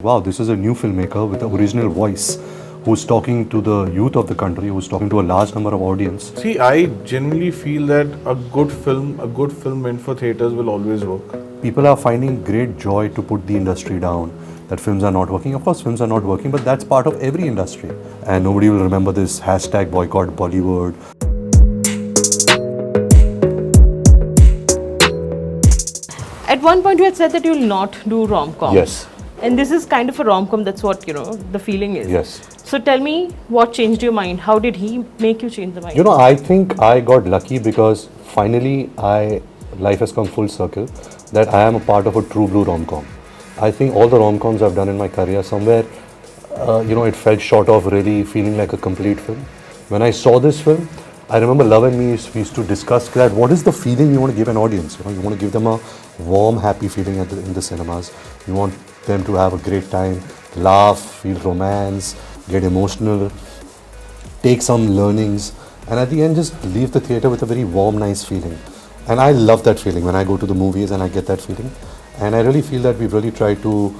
Wow, this is a new filmmaker with an original voice who's talking to the youth of the country, who's talking to a large number of audience. See, I genuinely feel that a good film meant for theatres will always work. People are finding great joy to put the industry down, that films are not working. Of course, films are not working, but that's part of every industry. And nobody will remember this hashtag boycott Bollywood. At one point you had said that you will not do rom-coms. Yes. And this is kind of a rom-com, that's what, the feeling is. Yes. So tell me, what changed your mind? How did he make you change the mind? I think I got lucky because finally life has come full circle that I am a part of a true blue rom-com. I think all the rom-coms I've done in my career, somewhere, it fell short of really feeling like a complete film. When I saw this film, I remember Love and me we used to discuss that what is the feeling you want to give an audience. You want to give them a warm, happy feeling in the cinemas. You want them to have a great time, laugh, feel romance, get emotional, take some learnings, and at the end just leave the theatre with a very warm, nice feeling. And I love that feeling when I go to the movies and I get that feeling. And I really feel that we've really tried to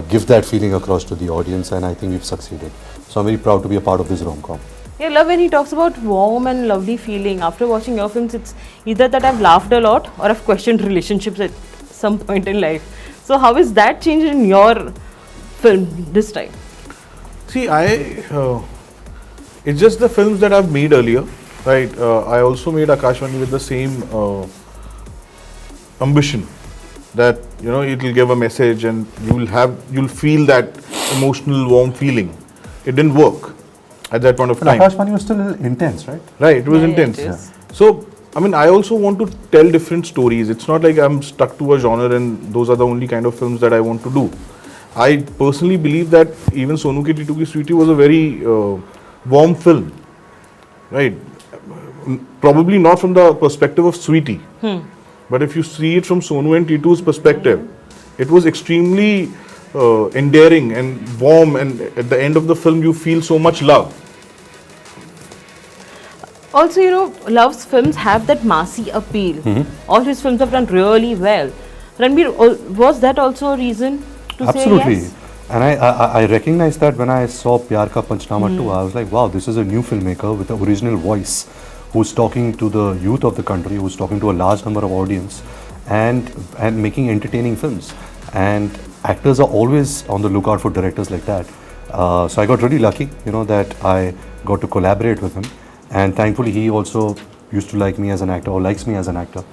give that feeling across to the audience, and I think we've succeeded. So I'm very proud to be a part of this rom-com. Yeah, I love when he talks about warm and lovely feeling. After watching your films, it's either that I've laughed a lot or I've questioned relationships at some point in life. So how is that changed in your film this time? See, it's just the films that I've made earlier, right? I also made Akashvani with the same ambition that it'll give a message and you'll feel that emotional warm feeling. It didn't work at that point of time. Akashvani was still intense, right? Right, it was intense. It is. So, I also want to tell different stories. It's not like I'm stuck to a genre and those are the only kind of films that I want to do. I personally believe that even Sonu Ki Titu Ki Sweetie was a very warm film, right? Probably not from the perspective of Sweetie, but if you see it from Sonu and Titu's perspective, it was extremely endearing and warm, and at the end of the film you feel so much love. Also, Love's films have that massy appeal. All his films have done really well. Ranbir, was that also a reason to Absolutely. say yes? And I recognized that when I saw Pyar Ka Panchnama 2, I was like, wow, this is a new filmmaker with an original voice who's talking to the youth of the country, who's talking to a large number of audience and making entertaining films. And actors are always on the lookout for directors like that. So I got really lucky, that I got to collaborate with him. And thankfully, he also used to like me as an actor or likes me as an actor.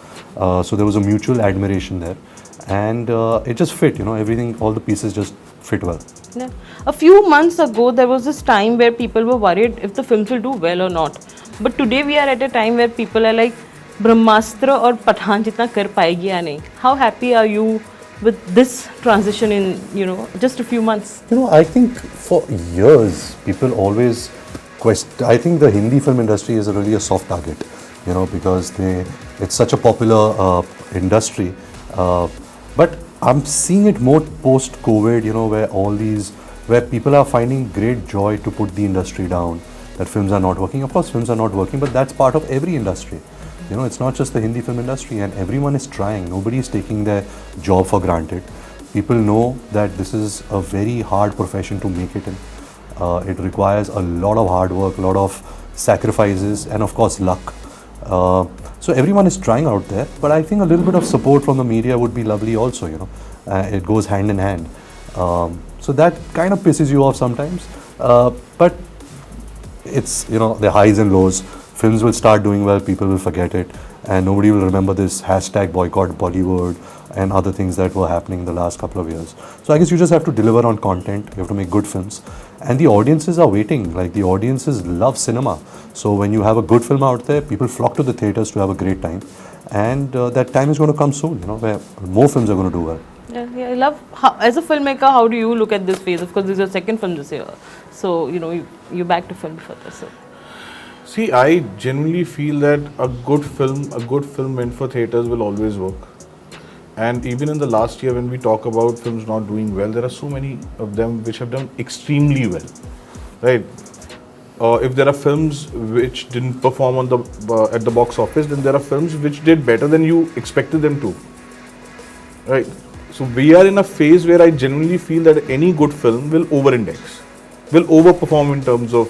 So there was a mutual admiration there. And it just fit, everything, all the pieces just fit well. Yeah. A few months ago, there was this time where people were worried if the films will do well or not. But today we are at a time where people are like, Brahmastra or Pathan jitna kar payegi ya nahi. How happy are you with this transition in, just a few months? I think for years, people always question. I think the Hindi film industry is really a soft target, because it's such a popular industry. But I'm seeing it more post-COVID, where people are finding great joy to put the industry down, that films are not working. Of course, films are not working, but that's part of every industry. It's not just the Hindi film industry, and everyone is trying. Nobody is taking their job for granted. People know that this is a very hard profession to make it in. It requires a lot of hard work, a lot of sacrifices, and of course luck. So everyone is trying out there, but I think a little bit of support from the media would be lovely also, it goes hand in hand. So that kind of pisses you off sometimes, but it's, the highs and lows. Films will start doing well, people will forget it, and nobody will remember this hashtag boycott Bollywood and other things that were happening in the last couple of years. So I guess you just have to deliver on content, you have to make good films, and the audiences are waiting, like the audiences love cinema. So when you have a good film out there, people flock to the theatres to have a great time, and that time is going to come soon, where more films are going to do well. Yeah, I love, as a filmmaker, how do you look at this phase? Of course, this is your second film this year. So, you're back to film for this. So. See, I genuinely feel that a good film meant for theatres will always work. And even in the last year, when we talk about films not doing well, there are so many of them which have done extremely well, right? If there are films which didn't perform at the box office, then there are films which did better than you expected them to, right? So we are in a phase where I genuinely feel that any good film will over-index, will overperform in terms of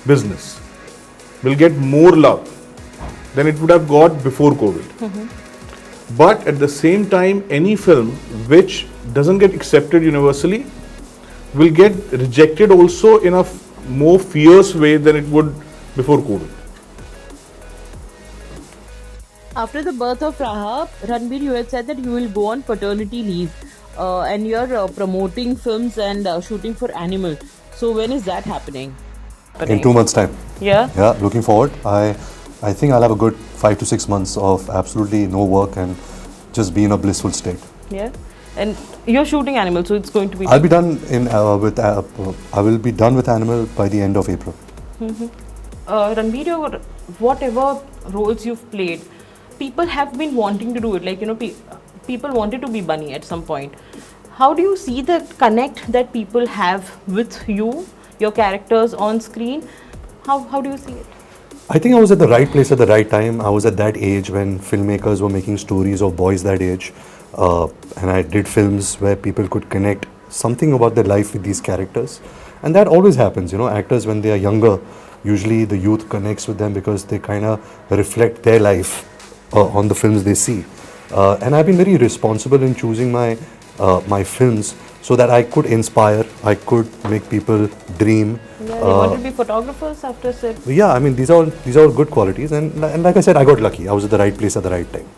business, will get more love than it would have got before COVID. But at the same time, any film which doesn't get accepted universally will get rejected also in a more fierce way than it would before COVID. After the birth of Raha, Ranbir, you had said that you will go on paternity leave and you're promoting films and shooting for Animal. So when is that happening? In 2 months' time. Yeah? Yeah, looking forward. I think I'll have a good 5 to 6 months of absolutely no work and just be in a blissful state. Yeah. And you're shooting Animal, so it's going to be... I'll be done I will be done with Animal by the end of April. Ranbir, whatever roles you've played, people have been wanting to do it. Like, you know, people wanted to be Bunny at some point. How do you see the connect that people have with you, your characters on screen? How do you see it? I think I was at the right place at the right time. I was at that age when filmmakers were making stories of boys that age. And I did films where people could connect something about their life with these characters. And that always happens, you know, actors when they are younger, usually the youth connects with them because they kind of reflect their life on the films they see. And I've been very responsible in choosing my films so that I could inspire, I could make people dream. Yeah, they wanted to be photographers after set. Yeah, I mean, these are all good qualities. And like I said, I got lucky. I was at the right place at the right time.